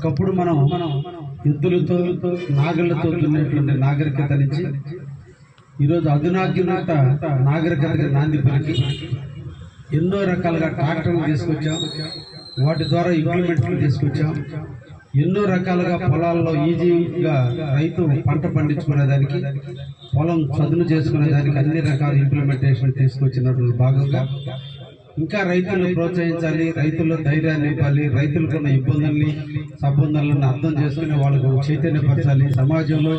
ఒకప్పుడు మనం ఎద్దులతో నాగళ్లతో దున్నేటువంటి నాగరికత నుంచి ఈరోజు అధునాత్మక నాగరికతగా నాంది పలికి ఎన్నో రకాలుగా ట్రాక్టర్లు తీసుకొచ్చాం, వాటి ద్వారా ఇంప్లిమెంట్లు తీసుకొచ్చాం. ఎన్నో రకాలుగా పొలాల్లో ఈజీగా రైతు పంట పండించుకునేదానికి, పొలం చదును చేసుకునేదానికి అన్ని రకాల ఇంప్లిమెంటేషన్ తీసుకొచ్చినటువంటి భాగంగా ఇంకా రైతులను ప్రోత్సహించాలి, రైతుల్లో ధైర్యాన్ని ఇవ్వాలి, రైతులకున్న ఇబ్బందుల్ని సబ్బందులను అర్థం చేసుకుని వాళ్ళకు చైతన్యపరచాలి. సమాజంలో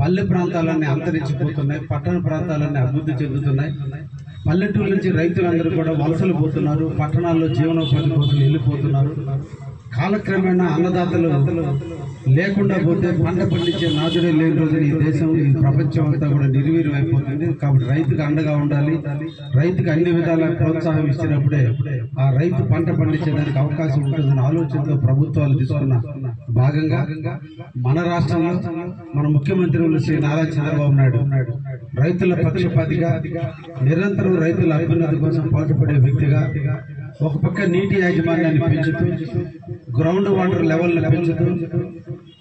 పల్లె ప్రాంతాలన్నీ అంతరించిపోతున్నాయి, పట్టణ ప్రాంతాలన్నీ అభివృద్ధి చెందుతున్నాయి. పల్లెటూరు నుంచి రైతులందరూ కూడా వలసలు పోతున్నారు, పట్టణాల్లో జీవనోపాధి కోసం వెళ్ళిపోతున్నారు. కాలక్రమేణా అన్నదాతలు లేకుండా పోతే పంట పండించే నాదుడే లేని రోజున ఈ దేశం, ఈ ప్రపంచం అంతా కూడా నిర్వీర్యం అయిపోతుంది. కాబట్టి రైతుకు అండగా ఉండాలి, రైతుకు అన్ని విధాల ప్రోత్సాహం ఇచ్చినప్పుడే ఆ రైతు పంట పండించేదానికి అవకాశం ఉంటుందని ఆలోచనతో ప్రభుత్వాలు తీసుకున్న భాగంగా మన రాష్ట్రంలో మన ముఖ్యమంత్రి శ్రీ నారా చంద్రబాబు నాయుడు రైతుల పక్షపాతిగా, నిరంతరం రైతుల అభ్యున్నతి కోసం పాటుపడే వ్యక్తిగా ఒక పక్క నీటి యాజమాన్యాన్ని పెంచుతూ, గ్రౌండ్ వాటర్ లెవెల్ని పెంచుతూ,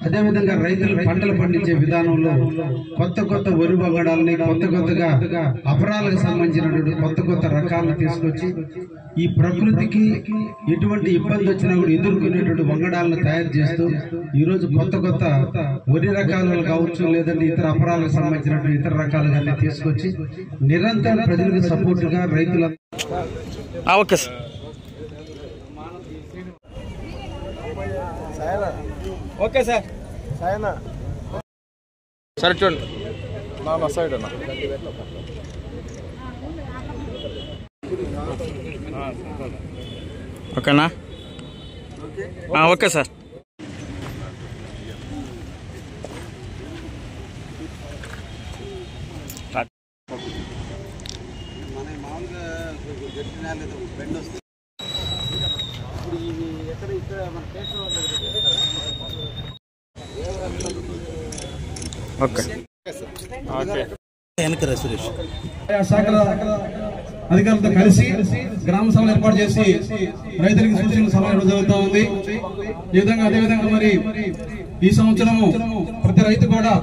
అదేవిధంగా రైతులు పంటలు పండించే విధానంలో కొత్త కొత్త వరి వంగడాలని, కొత్తగా అపరాలకు సంబంధించినటువంటి కొత్త రకాలను తీసుకొచ్చి ఈ ప్రకృతికి ఎటువంటి ఇబ్బంది వచ్చినా కూడా ఎదుర్కొనేటువంటి వంగడాలను తయారు చేస్తూ ఈరోజు కొత్త వరి రకాలు కావచ్చు, లేదంటే ఇతర అపరాలకు సంబంధించినటువంటి ఇతర రకాలుగా తీసుకొచ్చి నిరంతరం ప్రజలకు సపోర్టుగా రైతుల ఓకే సార్ సరే చూడండి నా సైడ్ అన్న ఓకేనా ఓకే సార్ శాఖల అధికారులతో కలిసి గ్రామ సభలు ఏర్పాటు చేసి రైతులకు సూచనలు సలహా ఇవ్వడం జరుగుతూ ఉంది. అదేవిధంగా మరి ఈ సంవత్సరము ప్రతి రైతు కూడా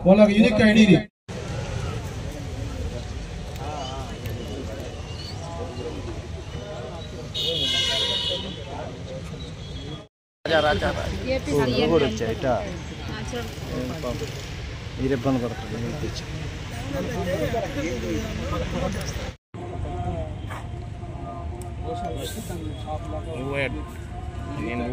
వాళ్ళ యూనిక్ ఐడిని మీరు ఇబ్బంది పడుతుంది నేను